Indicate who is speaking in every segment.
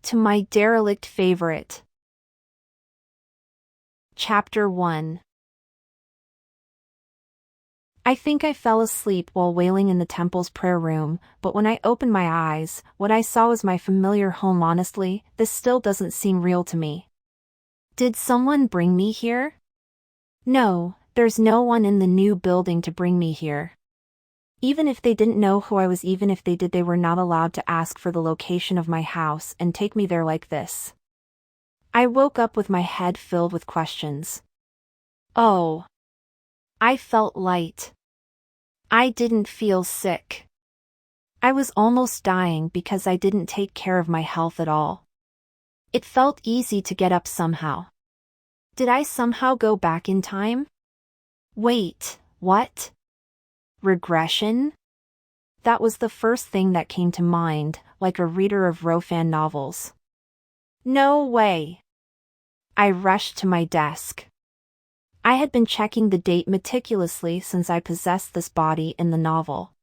Speaker 1: To My Derelict Favorite. Chapter 1. I think I fell asleep while wailing in the temple's prayer room, but when I opened my eyes, what I saw was my familiar home. Honestly, this still doesn't seem real to me. Did someone bring me here? No, there's no one in the new building to bring me here. Even if they didn't know who I was, even if they did, they were not allowed to ask for the location of my house and take me there like this. I woke up with my head filled with questions. Oh. I felt light. I didn't feel sick. I was almost dying because I didn't take care of my health at all. It felt easy to get up somehow. Did I somehow go back in time? Wait, what? Regression? That was the first thing that came to mind, like a reader of Rofan novels. No way. I rushed to my desk. I had been checking the date meticulously since I possessed this body in the novel.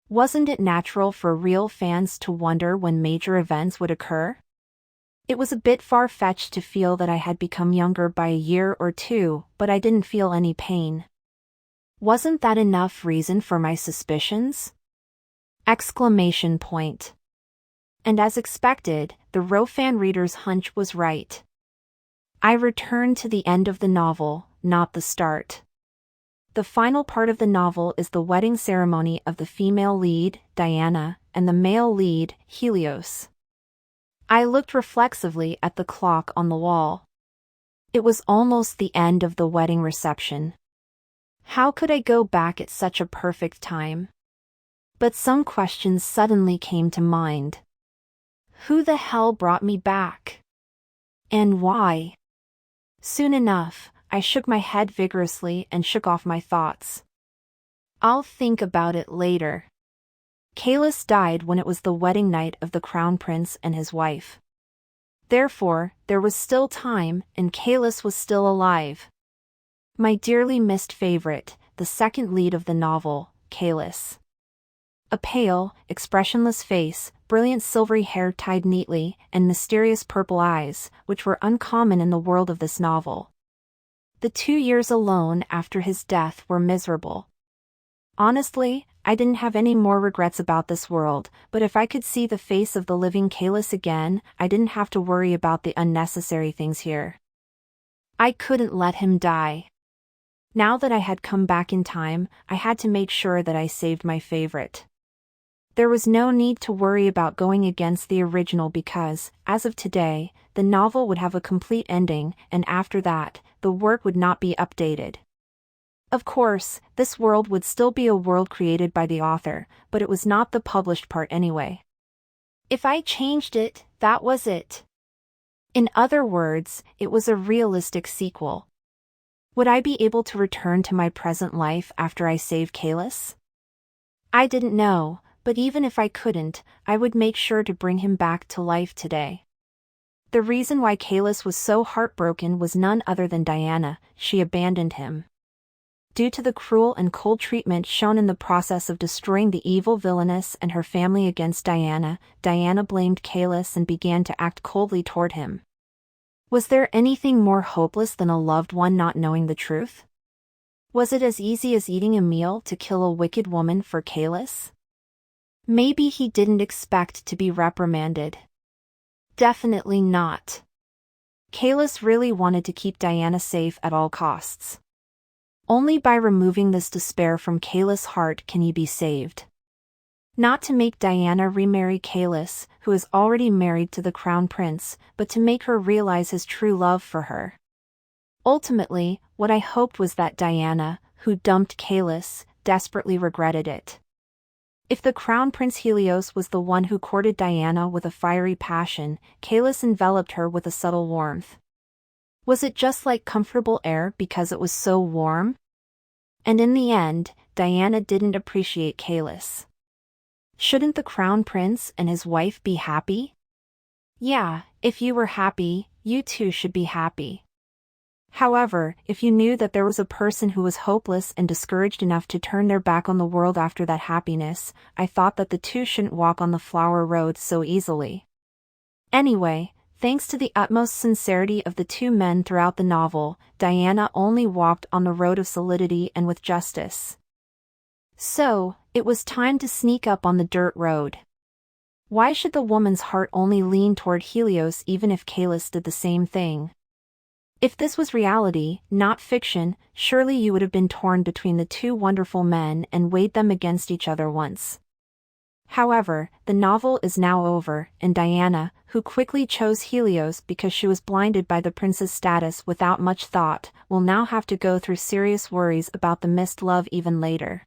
Speaker 1: Wasn't it natural for real fans to wonder when major events would occur? It was a bit far-fetched to feel that I had become younger by a year or two, but I didn't feel any pain. Wasn't that enough reason for my suspicions? Exclamation point. And as expected, the Rofan reader's hunch was right. I returned to the end of the novel, not the start. The final part of the novel is the wedding ceremony of the female lead, Diana, and the male lead, Caelus. I looked reflexively at the clock on the wall. It was almost the end of the wedding reception. How could I go back at such a perfect time? But some questions suddenly came to mind. Who the hell brought me back? And why? Soon enough, I shook my head vigorously and shook off my thoughts. I'll think about it later. Caelus died when it was the wedding night of the crown prince and his wife. Therefore, there was still time, and Caelus was still alive. My dearly missed favorite, the second lead of the novel, Caelus. A pale, expressionless face, brilliant silvery hair tied neatly, and mysterious purple eyes, which were uncommon in the world of this novel. The 2 years alone after his death were miserable. Honestly, I didn't have any more regrets about this world, but if I could see the face of the living Caelus again, I didn't have to worry about the unnecessary things here. I couldn't let him die. Now that I had come back in time, I had to make sure that I saved my favorite. There was no need to worry about going against the original because, as of today, the novel would have a complete ending, and after that, the work would not be updated. Of course, this world would still be a world created by the author, but it was not the published part anyway. If I changed it, that was it. In other words, it was a realistic sequel. Would I be able to return to my present life after I saved Caelus? I didn't know, but even if I couldn't, I would make sure to bring him back to life today. The reason why Caelus was so heartbroken was none other than Diana. She abandoned him. Due to the cruel and cold treatment shown in the process of destroying the evil villainess and her family against Diana, Diana blamed Caelus and began to act coldly toward him. Was there anything more hopeless than a loved one not knowing the truth? Was it as easy as eating a meal to kill a wicked woman for Caelus? Maybe he didn't expect to be reprimanded. Definitely not. Caelus really wanted to keep Diana safe at all costs. Only by removing this despair from Caelus' heart can he be saved. Not to make Diana remarry Caelus, who is already married to the crown prince, but to make her realize his true love for her. Ultimately, what I hoped was that Diana, who dumped Caelus, desperately regretted it. If the crown prince Helios was the one who courted Diana with a fiery passion, Caelus enveloped her with a subtle warmth. Was it just like comfortable air because it was so warm? And in the end, Diana didn't appreciate Caelus. Shouldn't the crown prince and his wife be happy? Yeah, if you were happy, you too should be happy. However, if you knew that there was a person who was hopeless and discouraged enough to turn their back on the world after that happiness, I thought that the two shouldn't walk on the flower road so easily. Anyway, thanks to the utmost sincerity of the two men throughout the novel, Diana only walked on the road of solidity and with justice. So, it was time to sneak up on the dirt road. Why should the woman's heart only lean toward Helios even if Caelus did the same thing? If this was reality, not fiction, surely you would have been torn between the two wonderful men and weighed them against each other once. However, the novel is now over, and Diana, who quickly chose Helios because she was blinded by the prince's status without much thought, will now have to go through serious worries about the missed love even later.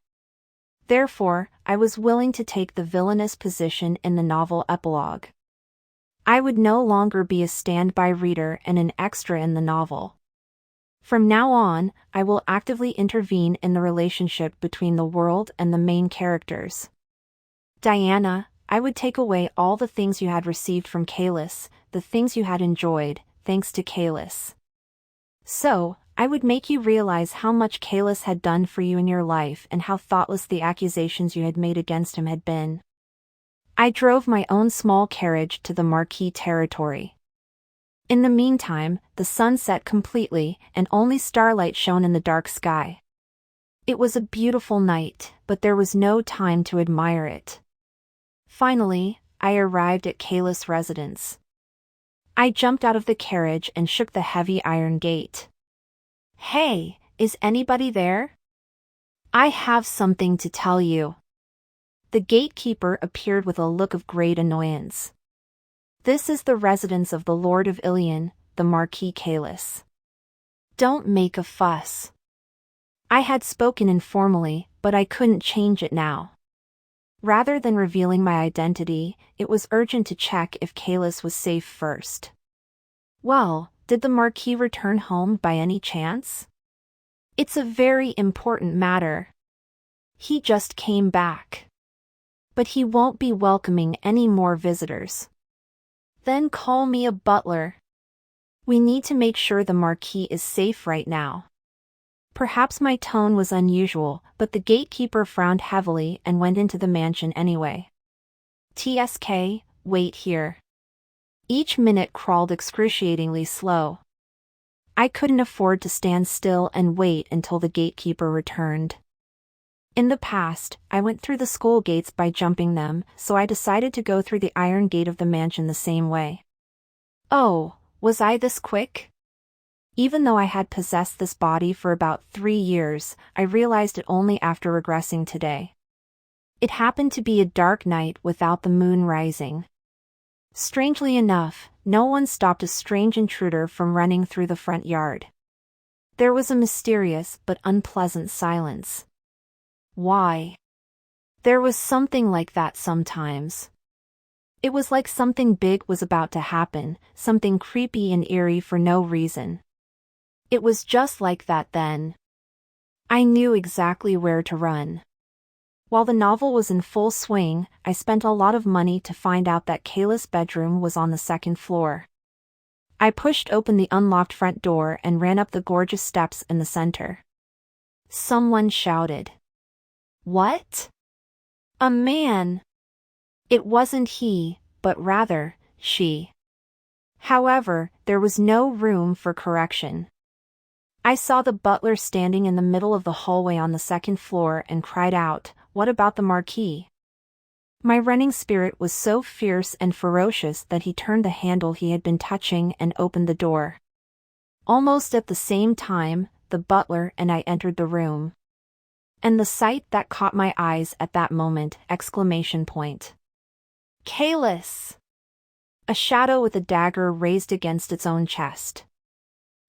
Speaker 1: Therefore, I was willing to take the villainous position in the novel epilogue. I would no longer be a standby reader and an extra in the novel. From now on, I will actively intervene in the relationship between the world and the main characters. Diana, I would take away all the things you had received from Caelus, the things you had enjoyed, thanks to Caelus. So, I would make you realize how much Caelus had done for you in your life and how thoughtless the accusations you had made against him had been. I drove my own small carriage to the Marquis territory. In the meantime, the sun set completely, and only starlight shone in the dark sky. It was a beautiful night, but there was no time to admire it. Finally, I arrived at Caelus' residence. I jumped out of the carriage and shook the heavy iron gate. "Hey, is anybody there? I have something to tell you." The gatekeeper appeared with a look of great annoyance. "This is the residence of the Lord of Ilion, the Marquis Caelus. Don't make a fuss." I had spoken informally, but I couldn't change it now. Rather than revealing my identity, it was urgent to check if Caelus was safe first. Well, did the Marquis return home by any chance? It's a very important matter. He just came back. But he won't be welcoming any more visitors. Then call me a butler. We need to make sure the Marquis is safe right now. Perhaps my tone was unusual, but the gatekeeper frowned heavily and went into the mansion anyway. "TSK, wait here." Each minute crawled excruciatingly slow. I couldn't afford to stand still and wait until the gatekeeper returned. In the past, I went through the school gates by jumping them, so I decided to go through the iron gate of the mansion the same way. Oh, was I this quick? Even though I had possessed this body for about 3 years, I realized it only after regressing today. It happened to be a dark night without the moon rising. Strangely enough, no one stopped a strange intruder from running through the front yard. There was a mysterious but unpleasant silence. Why? There was something like that sometimes. It was like something big was about to happen, something creepy and eerie for no reason. It was just like that then. I knew exactly where to run. While the novel was in full swing, I spent a lot of money to find out that Caelus' bedroom was on the 2nd floor. I pushed open the unlocked front door and ran up the gorgeous steps in the center. Someone shouted. "What? A man!" It wasn't he, but rather, she. However, there was no room for correction. I saw the butler standing in the middle of the hallway on the 2nd floor and cried out, "What about the Marquis?" My running spirit was so fierce and ferocious that he turned the handle he had been touching and opened the door. Almost at the same time, the butler and I entered the room. And the sight that caught my eyes at that moment! Caelus! A shadow with a dagger raised against its own chest.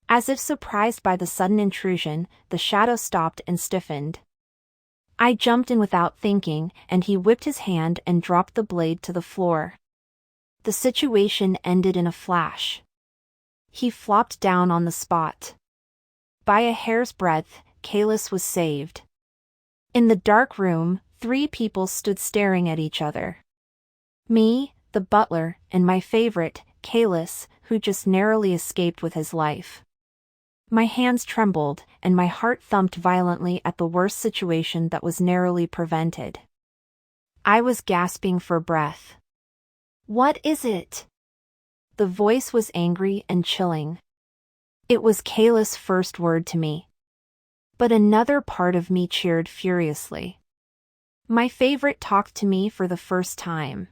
Speaker 1: As if surprised by the sudden intrusion, the shadow stopped and stiffened. I jumped in without thinking, and he whipped his hand and dropped the blade to the floor. The situation ended in a flash. He flopped down on the spot. By a hair's breadth, Caelus was saved. In the dark room, 3 people stood staring at each other. Me, the butler, and my favorite, Caelus, who just narrowly escaped with his life. My hands trembled, and my heart thumped violently at the worst situation that was narrowly prevented. I was gasping for breath. "What is it?" The voice was angry and chilling. It was Caelus' first word to me. But another part of me cheered furiously. My favorite talked to me for the first time.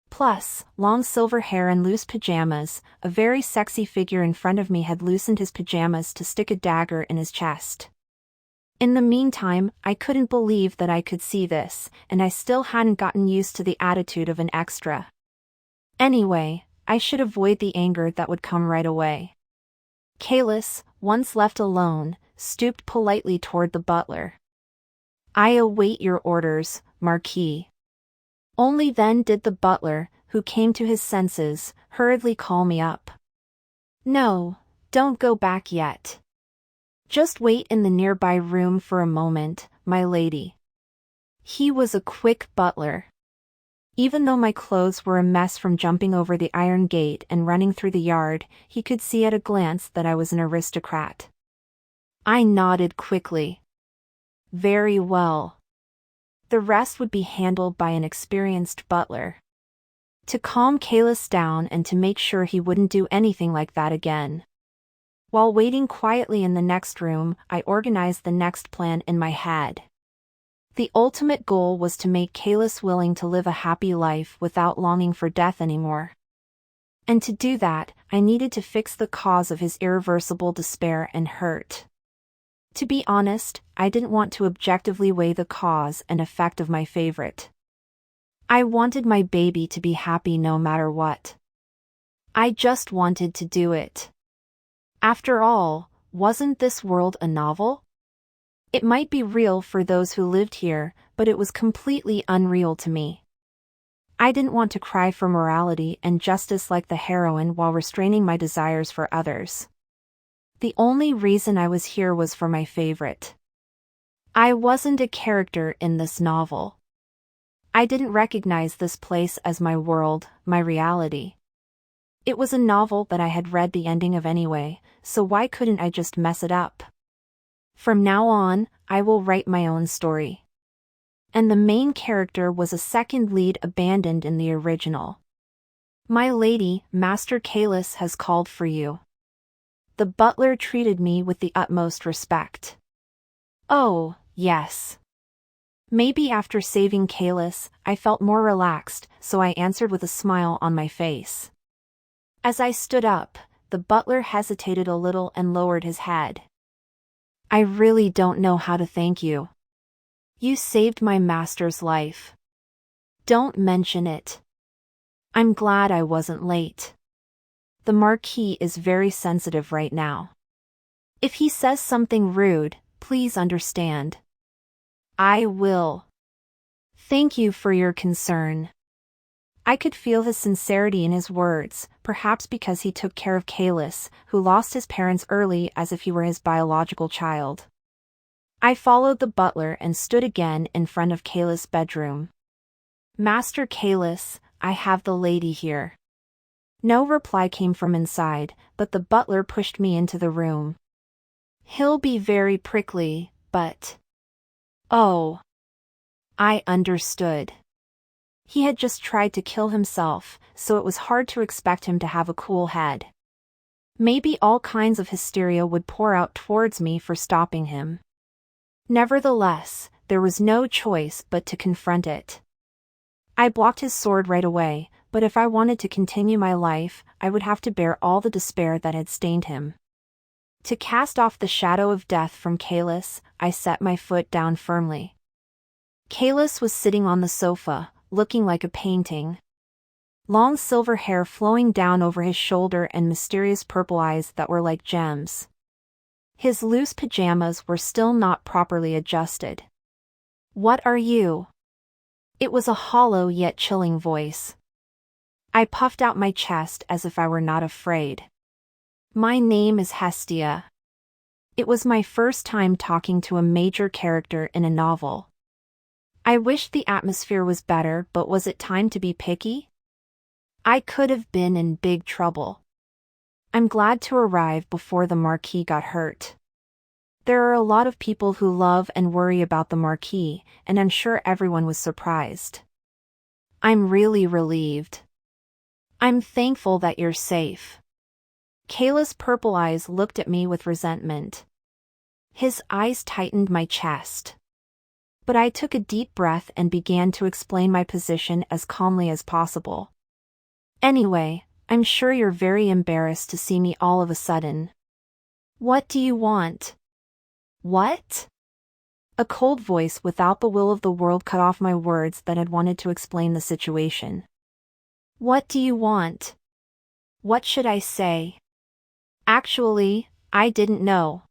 Speaker 1: Plus, long silver hair and loose pajamas, a very sexy figure in front of me had loosened his pajamas to stick a dagger in his chest. In the meantime, I couldn't believe that I could see this, and I still hadn't gotten used to the attitude of an extra. Anyway, I should avoid the anger that would come right away. Caelus, once left alone, stooped politely toward the butler. "I await your orders, Marquis." Only then did the butler, who came to his senses, hurriedly call me up. "No, don't go back yet. Just wait in the nearby room for a moment, my lady." He was a quick butler. Even though my clothes were a mess from jumping over the iron gate and running through the yard, he could see at a glance that I was an aristocrat. I nodded quickly. Very well. The rest would be handled by an experienced butler. To calm Caelus down and to make sure he wouldn't do anything like that again. While waiting quietly in the next room, I organized the next plan in my head. The ultimate goal was to make Caelus willing to live a happy life without longing for death anymore. And to do that, I needed to fix the cause of his irreversible despair and hurt. To be honest, I didn't want to objectively weigh the cause and effect of my favorite. I wanted my baby to be happy no matter what. I just wanted to do it. After all, wasn't this world a novel? It might be real for those who lived here, but it was completely unreal to me. I didn't want to cry for morality and justice like the heroine while restraining my desires for others. The only reason I was here was for my favorite. I wasn't a character in this novel. I didn't recognize this place as my world, my reality. It was a novel that I had read the ending of anyway, so why couldn't I just mess it up? From now on, I will write my own story. And the main character was a second lead abandoned in the original. "My lady, Master Caelus has called for you." The butler treated me with the utmost respect. Oh, yes. Maybe after saving Caelus, I felt more relaxed, so I answered with a smile on my face. As I stood up, the butler hesitated a little and lowered his head. "I really don't know how to thank you. You saved my master's life." "Don't mention it. I'm glad I wasn't late. The Marquis is very sensitive right now. If he says something rude, please understand." "I will. Thank you for your concern." I could feel the sincerity in his words, perhaps because he took care of Caelus, who lost his parents early as if he were his biological child. I followed the butler and stood again in front of Caelus' bedroom. "Master Caelus, I have the lady here." No reply came from inside, but the butler pushed me into the room. "He'll be very prickly, but..." Oh. I understood. He had just tried to kill himself, so it was hard to expect him to have a cool head. Maybe all kinds of hysteria would pour out towards me for stopping him. Nevertheless, there was no choice but to confront it. I blocked his sword right away, but if I wanted to continue my life, I would have to bear all the despair that had stained him. To cast off the shadow of death from Caelus, I set my foot down firmly. Caelus was sitting on the sofa, looking like a painting. Long silver hair flowing down over his shoulder and mysterious purple eyes that were like gems. His loose pajamas were still not properly adjusted. "What are you?" It was a hollow yet chilling voice. I puffed out my chest as if I were not afraid. "My name is Hestia." It was my first time talking to a major character in a novel. I wished the atmosphere was better, but was it time to be picky? I could have been in big trouble. I'm glad to arrive before the Marquis got hurt. There are a lot of people who love and worry about the Marquis, and I'm sure everyone was surprised. I'm really relieved. I'm thankful that you're safe. Caelus' purple eyes looked at me with resentment. His eyes tightened my chest. But I took a deep breath and began to explain my position as calmly as possible. Anyway, I'm sure you're very embarrassed to see me all of a sudden. What do you want? What? A cold voice without the will of the world cut off my words that had wanted to explain the situation. What do you want? What should I say? Actually, I didn't know.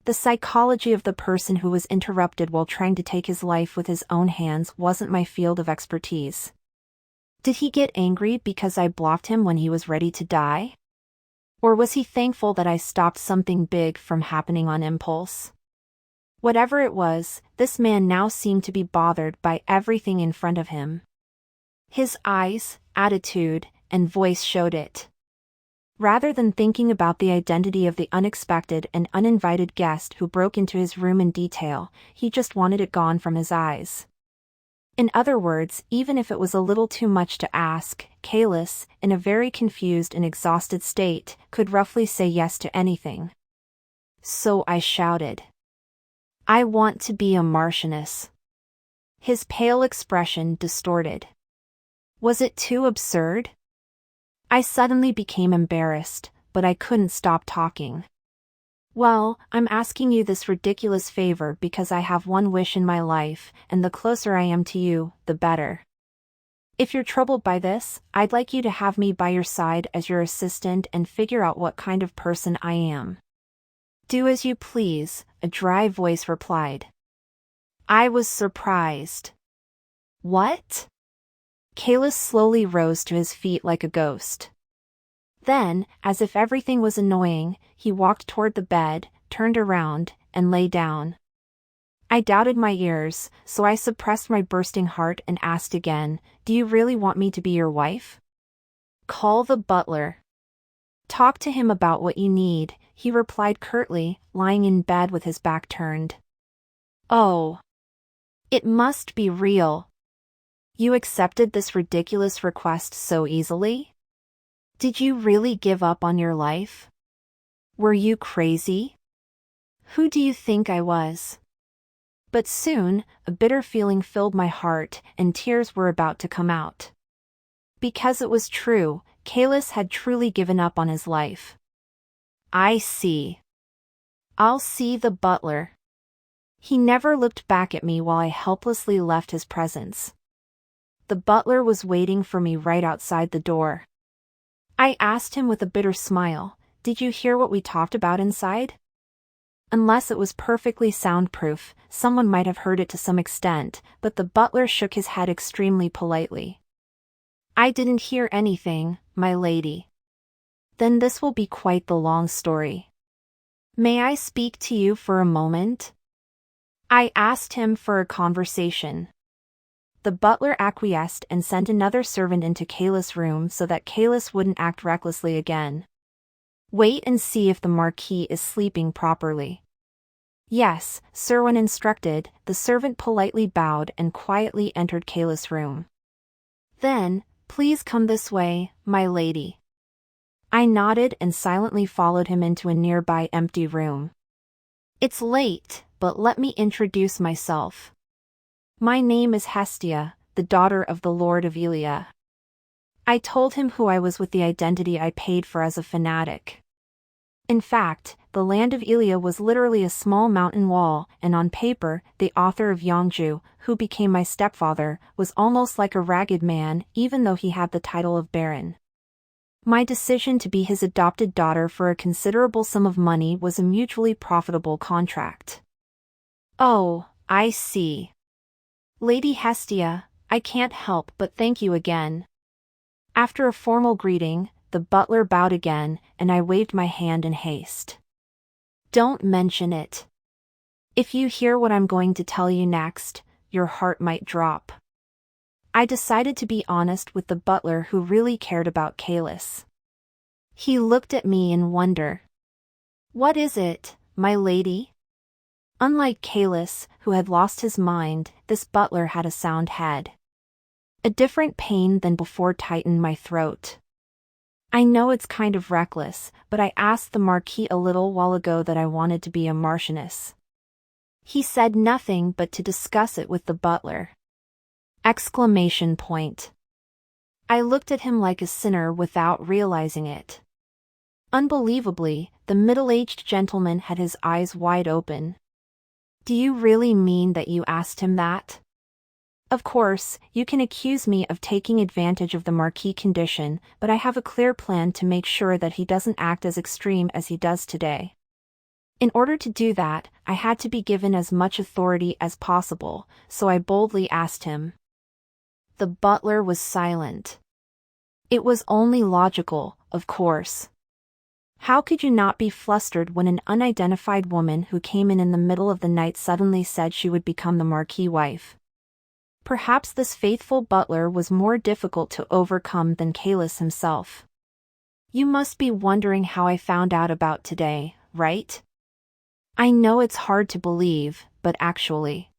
Speaker 1: The psychology of the person who was interrupted while trying to take his life with his own hands wasn't my field of expertise. Did he get angry because I blocked him when he was ready to die? Or was he thankful that I stopped something big from happening on impulse? Whatever it was, this man now seemed to be bothered by everything in front of him. His eyes, attitude, and voice showed it. Rather than thinking about the identity of the unexpected and uninvited guest who broke into his room in detail, he just wanted it gone from his eyes. In other words, even if it was a little too much to ask, Caelus, in a very confused and exhausted state, could roughly say yes to anything. So I shouted. I want to be a Marchioness. His pale expression distorted. Was it too absurd? I suddenly became embarrassed, but I couldn't stop talking. Well, I'm asking you this ridiculous favor because I have one wish in my life, and the closer I am to you, the better. If you're troubled by this, I'd like you to have me by your side as your assistant and figure out what kind of person I am. Do as you please, a dry voice replied. I was surprised. What? Caelus slowly rose to his feet like a ghost. Then, as if everything was annoying, he walked toward the bed, turned around, and lay down. I doubted my ears, so I suppressed my bursting heart and asked again, Do you really want me to be your wife? Call the butler. Talk to him about what you need, he replied curtly, lying in bed with his back turned. Oh. It must be real. You accepted this ridiculous request so easily? Did you really give up on your life? Were you crazy? Who do you think I was? But soon, a bitter feeling filled my heart, and tears were about to come out. Because it was true, Caelus had truly given up on his life. I see. I'll see the butler. He never looked back at me while I helplessly left his presence. The butler was waiting for me right outside the door. I asked him with a bitter smile, Did you hear what we talked about inside? Unless it was perfectly soundproof, someone might have heard it to some extent, but the butler shook his head extremely politely. I didn't hear anything, my lady. Then this will be quite the long story. May I speak to you for a moment? I asked him for a conversation. The butler acquiesced and sent another servant into Caelus' room so that Caelus wouldn't act recklessly again. Wait and see if the Marquis is sleeping properly. Yes, sir. When instructed, the servant politely bowed and quietly entered Caelus' room. Then, please come this way, my lady. I nodded and silently followed him into a nearby empty room. It's late, but let me introduce myself. My name is Hestia, the daughter of the Lord of Ilia. I told him who I was with the identity I paid for as a fanatic. In fact, the land of Ilia was literally a small mountain wall, and on paper, the author of Yongju, who became my stepfather, was almost like a ragged man, even though he had the title of Baron. My decision to be his adopted daughter for a considerable sum of money was a mutually profitable contract. Oh, I see. Lady Hestia, I can't help but thank you again. After a formal greeting, the butler bowed again, and I waved my hand in haste. Don't mention it. If you hear what I'm going to tell you next, your heart might drop. I decided to be honest with the butler who really cared about Caelus. He looked at me in wonder. What is it, my lady? Unlike Caelus, who had lost his mind, this butler had a sound head. A different pain than before tightened my throat. I know it's kind of reckless, but I asked the Marquis a little while ago that I wanted to be a Marchioness. He said nothing but to discuss it with the butler. Exclamation point. I looked at him like a sinner without realizing it. Unbelievably, the middle-aged gentleman had his eyes wide open. Do you really mean that you asked him that? Of course, you can accuse me of taking advantage of the Marquis' condition, but I have a clear plan to make sure that he doesn't act as extreme as he does today. In order to do that, I had to be given as much authority as possible, so I boldly asked him. The butler was silent. It was only logical, of course. How could you not be flustered when an unidentified woman who came in the middle of the night suddenly said she would become the Marquis' wife? Perhaps this faithful butler was more difficult to overcome than Caelus himself. You must be wondering how I found out about today, right? I know it's hard to believe, but actually.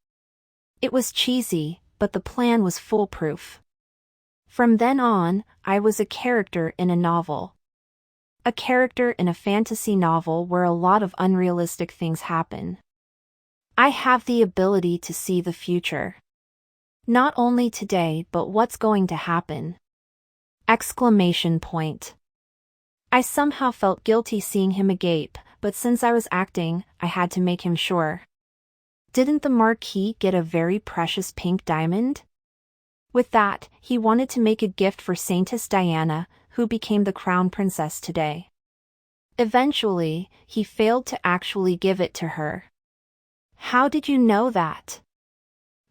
Speaker 1: It was cheesy, but the plan was foolproof. From then on, I was a character in a novel. A character in a fantasy novel where a lot of unrealistic things happen. I have the ability to see the future. Not only today but what's going to happen. Exclamation point. I somehow felt guilty seeing him agape, but since I was acting, I had to make him sure. Didn't the Marquis get a very precious pink diamond? With that, he wanted to make a gift for Saintess Diana, who became the crown princess today. Eventually, he failed to actually give it to her. How did you know that?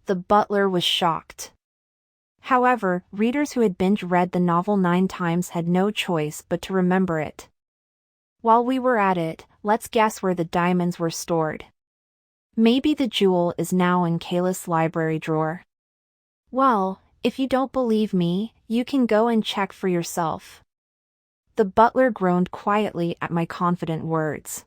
Speaker 1: The butler was shocked. However, readers who had binge-read the novel 9 times had no choice but to remember it. While we were at it, let's guess where the diamonds were stored. Maybe the jewel is now in Caelus' library drawer. Well, if you don't believe me, you can go and check for yourself. The butler groaned quietly at my confident words.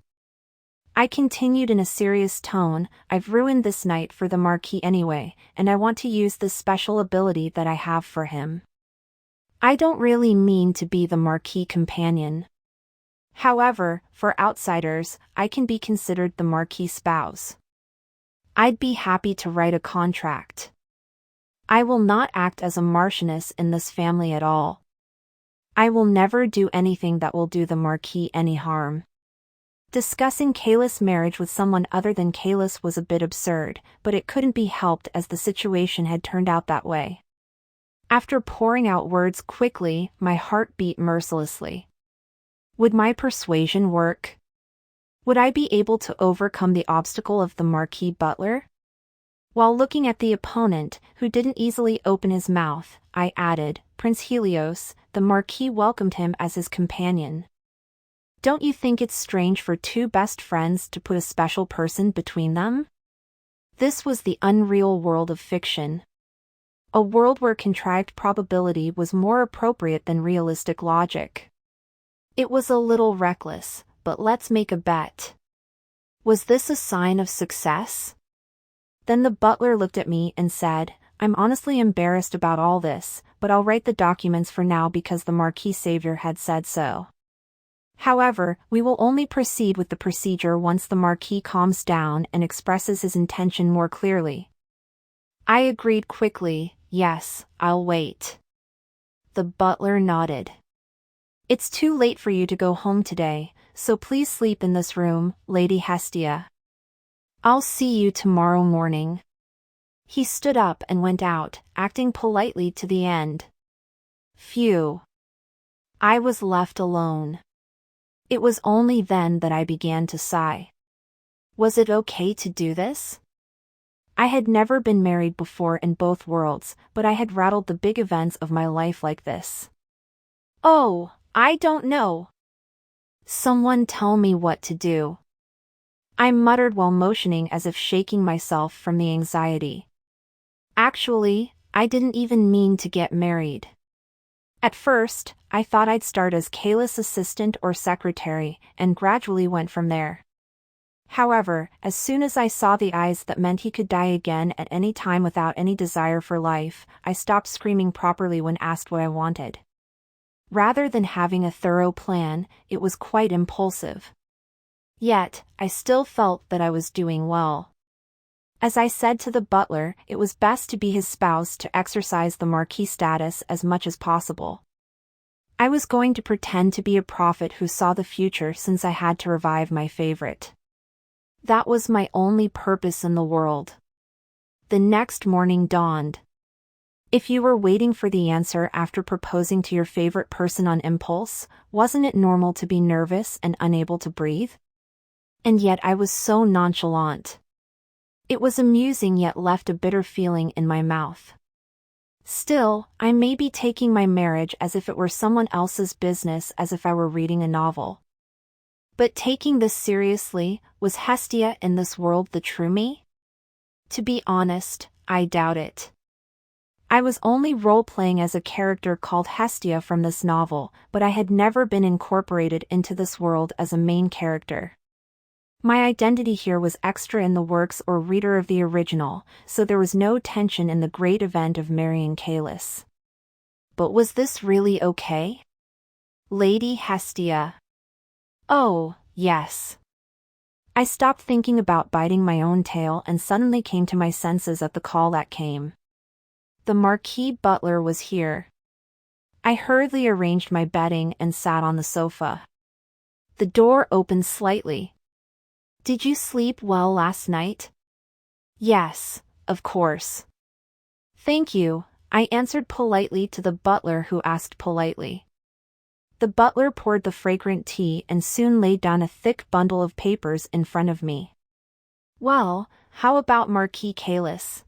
Speaker 1: I continued in a serious tone, I've ruined this night for the Marquis anyway, and I want to use this special ability that I have for him. I don't really mean to be the Marquis' companion. However, for outsiders, I can be considered the Marquis' spouse. I'd be happy to write a contract. I will not act as a Marchioness in this family at all. I will never do anything that will do the Marquis any harm. Discussing Caelus' marriage with someone other than Caelus was a bit absurd, but it couldn't be helped as the situation had turned out that way. After pouring out words quickly, my heart beat mercilessly. Would my persuasion work? Would I be able to overcome the obstacle of the Marquis butler? While looking at the opponent, who didn't easily open his mouth, I added, Prince Helios, the Marquis welcomed him as his companion. Don't you think it's strange for 2 best friends to put a special person between them? This was the unreal world of fiction. A world where contrived probability was more appropriate than realistic logic. It was a little reckless, but let's make a bet. Was this a sign of success? Then the butler looked at me and said, I'm honestly embarrassed about all this, but I'll write the documents for now because the Marquis Savior had said so. However, we will only proceed with the procedure once the Marquis calms down and expresses his intention more clearly. I agreed quickly, yes, I'll wait. The butler nodded. It's too late for you to go home today, so please sleep in this room, Lady Hestia. I'll see you tomorrow morning. He stood up and went out, acting politely to the end. Phew. I was left alone. It was only then that I began to sigh. Was it okay to do this? I had never been married before in both worlds, but I had rattled the big events of my life like this. Oh, I don't know. Someone tell me what to do. I muttered while motioning as if shaking myself from the anxiety. Actually, I didn't even mean to get married. At first, I thought I'd start as Caelus' assistant or secretary, and gradually went from there. However, as soon as I saw the eyes that meant he could die again at any time without any desire for life, I stopped screaming properly when asked what I wanted. Rather than having a thorough plan, it was quite impulsive. Yet, I still felt that I was doing well. As I said to the butler, it was best to be his spouse to exercise the marquis status as much as possible. I was going to pretend to be a prophet who saw the future since I had to revive my favorite. That was my only purpose in the world. The next morning dawned. If you were waiting for the answer after proposing to your favorite person on impulse, wasn't it normal to be nervous and unable to breathe? And yet I was so nonchalant. It was amusing yet left a bitter feeling in my mouth. Still, I may be taking my marriage as if it were someone else's business, as if I were reading a novel. But taking this seriously, was Hestia in this world the true me? To be honest, I doubt it. I was only role-playing as a character called Hestia from this novel, but I had never been incorporated into this world as a main character. My identity here was extra in the works or reader of the original, so there was no tension in the great event of marrying Caelus. But was this really okay? Lady Hestia. Oh, yes. I stopped thinking about biting my own tail and suddenly came to my senses at the call that came. The Marquis butler was here. I hurriedly arranged my bedding and sat on the sofa. The door opened slightly. Did you sleep well last night? Yes, of course. Thank you, I answered politely to the butler who asked politely. The butler poured the fragrant tea and soon laid down a thick bundle of papers in front of me. Well, how about Marquis Caelus?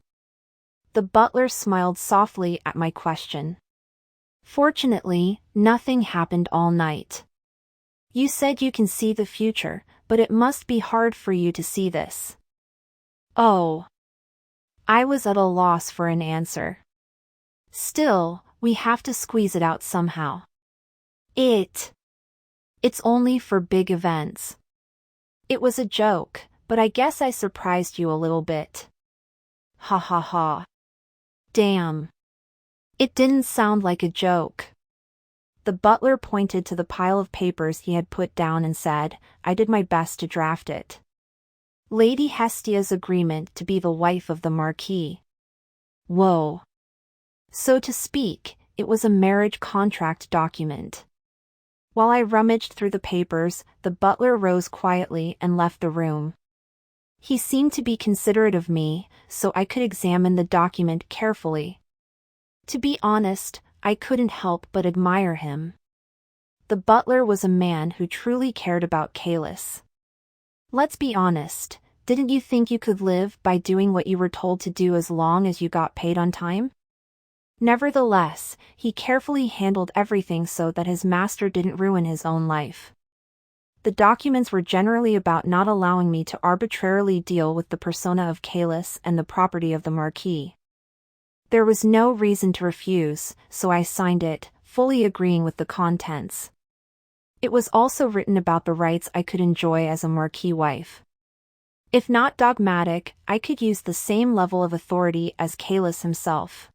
Speaker 1: The butler smiled softly at my question. Fortunately, nothing happened all night. You said you can see the future, but it must be hard for you to see this. Oh. I was at a loss for an answer. Still, we have to squeeze it out somehow. It's only for big events. It was a joke, but I guess I surprised you a little bit. Ha ha ha. Damn. It didn't sound like a joke. The butler pointed to the pile of papers he had put down and said, I did my best to draft it. Lady Hestia's agreement to be the wife of the Marquis. Whoa. So to speak, it was a marriage contract document. While I rummaged through the papers, the butler rose quietly and left the room. He seemed to be considerate of me, so I could examine the document carefully. To be honest, I couldn't help but admire him. The butler was a man who truly cared about Caelus. Let's be honest, didn't you think you could live by doing what you were told to do as long as you got paid on time? Nevertheless, he carefully handled everything so that his master didn't ruin his own life. The documents were generally about not allowing me to arbitrarily deal with the persona of Caelus and the property of the Marquis. There was no reason to refuse, so I signed it, fully agreeing with the contents. It was also written about the rights I could enjoy as a Marquis wife. If not dogmatic, I could use the same level of authority as Caelus himself.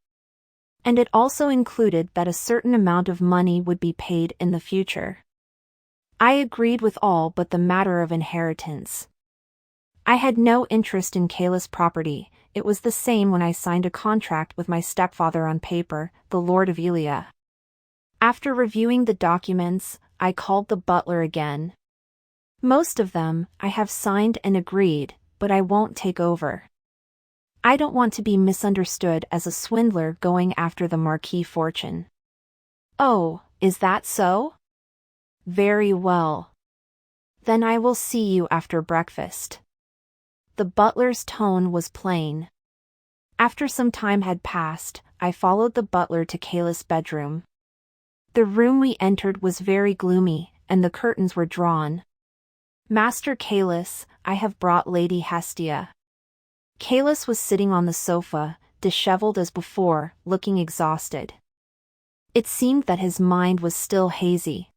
Speaker 1: And it also included that a certain amount of money would be paid in the future. I agreed with all but the matter of inheritance. I had no interest in Caelus' property. It was the same when I signed a contract with my stepfather on paper, the Lord of Elia. After reviewing the documents, I called the butler again. Most of them, I have signed and agreed, but I won't take over. I don't want to be misunderstood as a swindler going after the Marquis fortune. Oh, is that so? Very well. Then I will see you after breakfast. The butler's tone was plain. After some time had passed, I followed the butler to Caelus' bedroom. The room we entered was very gloomy, and the curtains were drawn. Master Caelus, I have brought Lady Hestia. Caelus was sitting on the sofa, disheveled as before, looking exhausted. It seemed that his mind was still hazy.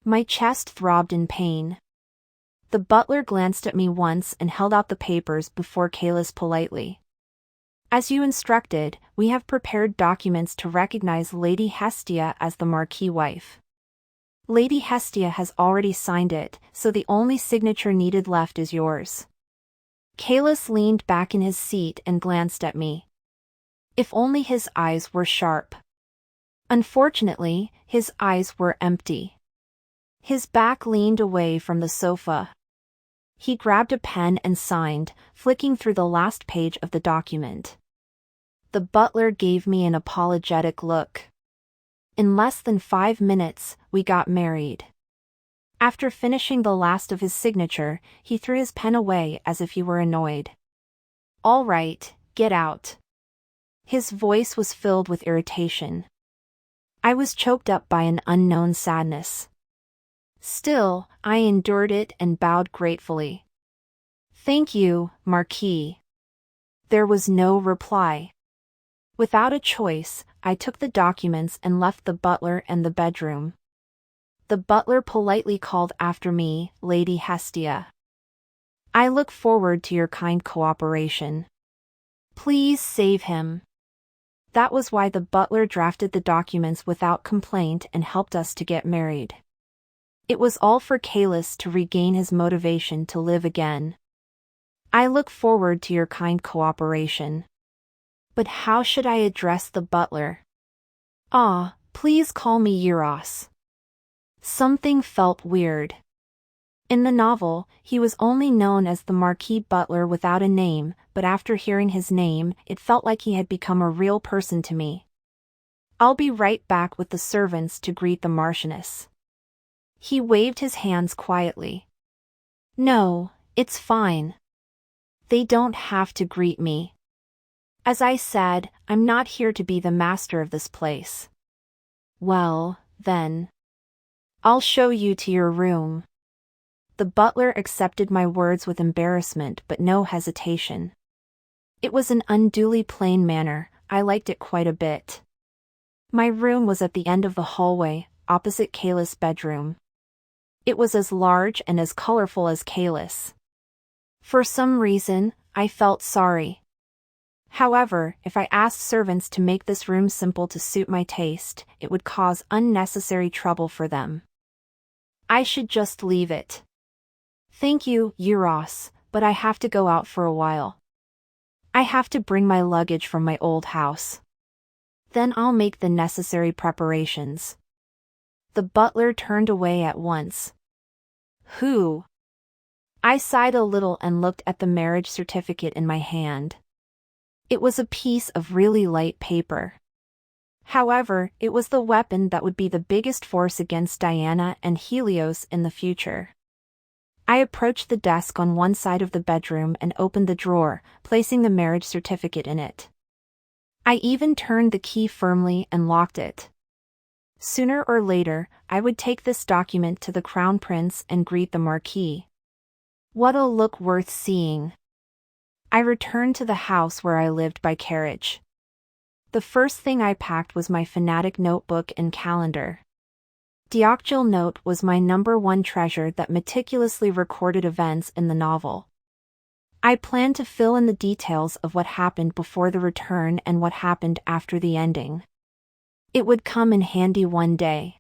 Speaker 1: My chest throbbed in pain. The butler glanced at me once and held out the papers before Caelus politely. As you instructed, we have prepared documents to recognize Lady Hestia as the Marquis wife. Lady Hestia has already signed it, so the only signature needed left is yours. Caelus leaned back in his seat and glanced at me. If only his eyes were sharp. Unfortunately, his eyes were empty. His back leaned away from the sofa. He grabbed a pen and signed, flicking through the last page of the document. The butler gave me an apologetic look. In less than 5 minutes, we got married. After finishing the last of his signature, he threw his pen away as if he were annoyed. "All right, get out." His voice was filled with irritation. I was choked up by an unknown sadness. Still, I endured it and bowed gratefully. "Thank you, Marquis." There was no reply. Without a choice, I took the documents and left the butler and the bedroom. The butler politely called after me, "Lady Hestia. I look forward to your kind cooperation. Please save him." That was why the butler drafted the documents without complaint and helped us to get married. It was all for Caelus to regain his motivation to live again. I look forward to your kind cooperation. But how should I address the butler? Please call me Euros. Something felt weird. In the novel, he was only known as the Marquis Butler without a name, but after hearing his name, it felt like he had become a real person to me. "I'll be right back with the servants to greet the Marchioness." He waved his hands quietly. "No, it's fine. They don't have to greet me. As I said, I'm not here to be the master of this place." "Well, then. I'll show you to your room." The butler accepted my words with embarrassment but no hesitation. It was an unduly plain manner. I liked it quite a bit. My room was at the end of the hallway, opposite Caelus' bedroom. It was as large and as colorful as Caelus. For some reason, I felt sorry. However, if I asked servants to make this room simple to suit my taste, it would cause unnecessary trouble for them. I should just leave it. "Thank you, Euros, but I have to go out for a while. I have to bring my luggage from my old house. Then I'll make the necessary preparations." The butler turned away at once. "Who?" I sighed a little and looked at the marriage certificate in my hand. It was a piece of really light paper. However, it was the weapon that would be the biggest force against Diana and Helios in the future. I approached the desk on one side of the bedroom and opened the drawer, placing the marriage certificate in it. I even turned the key firmly and locked it. Sooner or later, I would take this document to the Crown Prince and greet the Marquis. What a look worth seeing. I returned to the house where I lived by carriage. The first thing I packed was my fanatic notebook and calendar. Dioctyl Note was my #1 treasure that meticulously recorded events in the novel. I planned to fill in the details of what happened before the return and what happened after the ending. It would come in handy one day.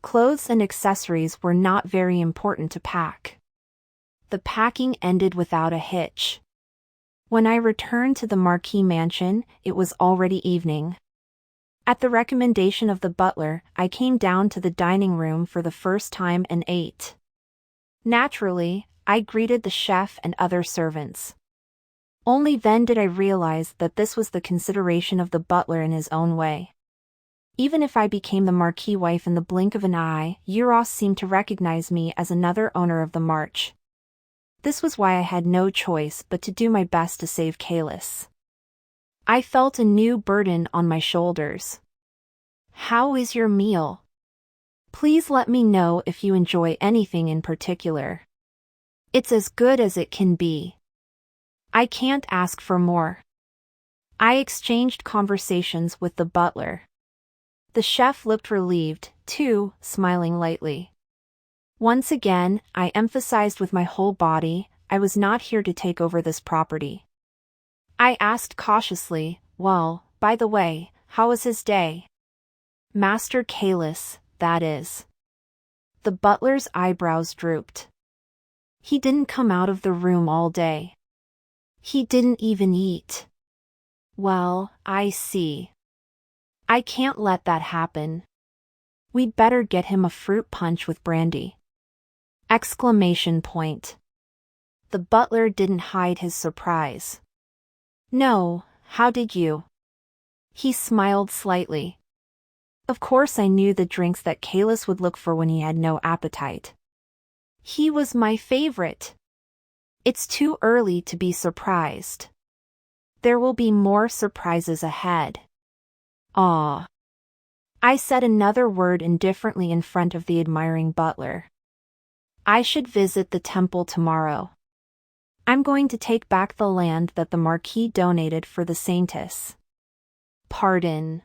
Speaker 1: Clothes and accessories were not very important to pack. The packing ended without a hitch. When I returned to the Marquis mansion, it was already evening. At the recommendation of the butler, I came down to the dining room for the first time and ate. Naturally, I greeted the chef and other servants. Only then did I realize that this was the consideration of the butler in his own way. Even if I became the Marquis wife in the blink of an eye, Euros seemed to recognize me as another owner of the march. This was why I had no choice but to do my best to save Caelus. I felt a new burden on my shoulders. "How is your meal? Please let me know if you enjoy anything in particular. It's as good as it can be. I can't ask for more." I exchanged conversations with the butler. The chef looked relieved, too, smiling lightly. Once again, I emphasized with my whole body, I was not here to take over this property. I asked cautiously, well, by the way, how was his day? Master Caelus, that is. The butler's eyebrows drooped. He didn't come out of the room all day. He didn't even eat. Well, I see. I can't let that happen. We'd better get him a fruit punch with brandy. Exclamation point. The butler didn't hide his surprise. No, how did you? He smiled slightly. Of course I knew the drinks that Caelus would look for when he had no appetite. He was my favorite. It's too early to be surprised. There will be more surprises ahead. Ah. I said another word indifferently in front of the admiring butler. I should visit the temple tomorrow. I'm going to take back the land that the Marquis donated for the Saintess. Pardon.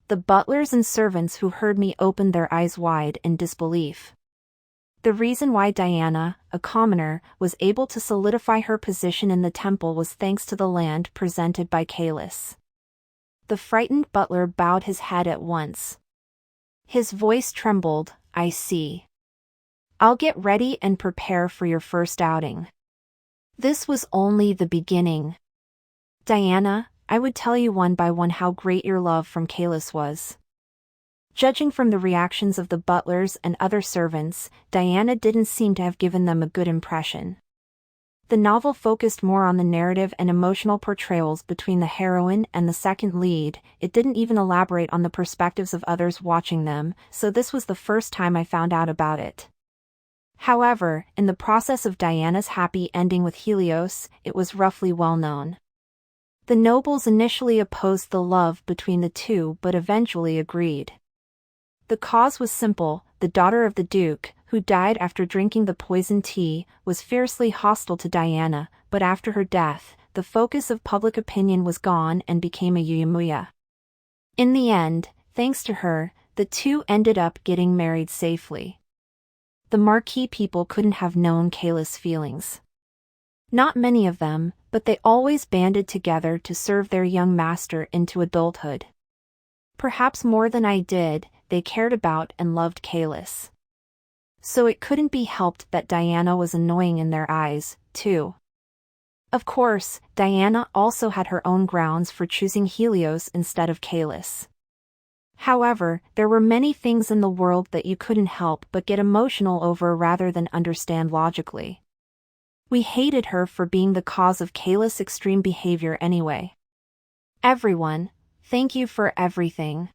Speaker 1: The butlers and servants who heard me opened their eyes wide in disbelief. The reason why Diana, a commoner, was able to solidify her position in the temple was thanks to the land presented by Caelus. The frightened butler bowed his head at once. His voice trembled, I see. I'll get ready and prepare for your first outing. This was only the beginning. Diana, I would tell you one by one how great your love from Caelus was. Judging from the reactions of the butlers and other servants, Diana didn't seem to have given them a good impression. The novel focused more on the narrative and emotional portrayals between the heroine and the second lead. It didn't even elaborate on the perspectives of others watching them, so this was the first time I found out about it. However, in the process of Diana's happy ending with Helios, it was roughly well known. The nobles initially opposed the love between the two but eventually agreed. The cause was simple: the daughter of the Duke, who died after drinking the poisoned tea, was fiercely hostile to Diana, but after her death, the focus of public opinion was gone and became a Yuyamuya. In the end, thanks to her, the two ended up getting married safely. The Marquis people couldn't have known Caelus' feelings. Not many of them, but they always banded together to serve their young master into adulthood. Perhaps more than I did, they cared about and loved Caelus. So it couldn't be helped that Diana was annoying in their eyes, too. Of course, Diana also had her own grounds for choosing Helios instead of Caelus. However, there were many things in the world that you couldn't help but get emotional over rather than understand logically. We hated her for being the cause of Caelus' extreme behavior anyway. Everyone, thank you for everything.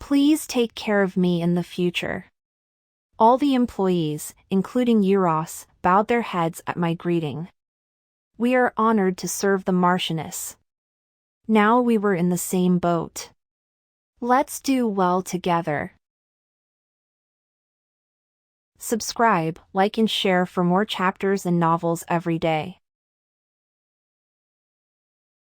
Speaker 1: Please take care of me in the future. All the employees, including Euros, bowed their heads at my greeting. We are honored to serve the Marchioness. Now we were in the same boat. Let's do well together. Subscribe, like and share for more chapters and novels every day.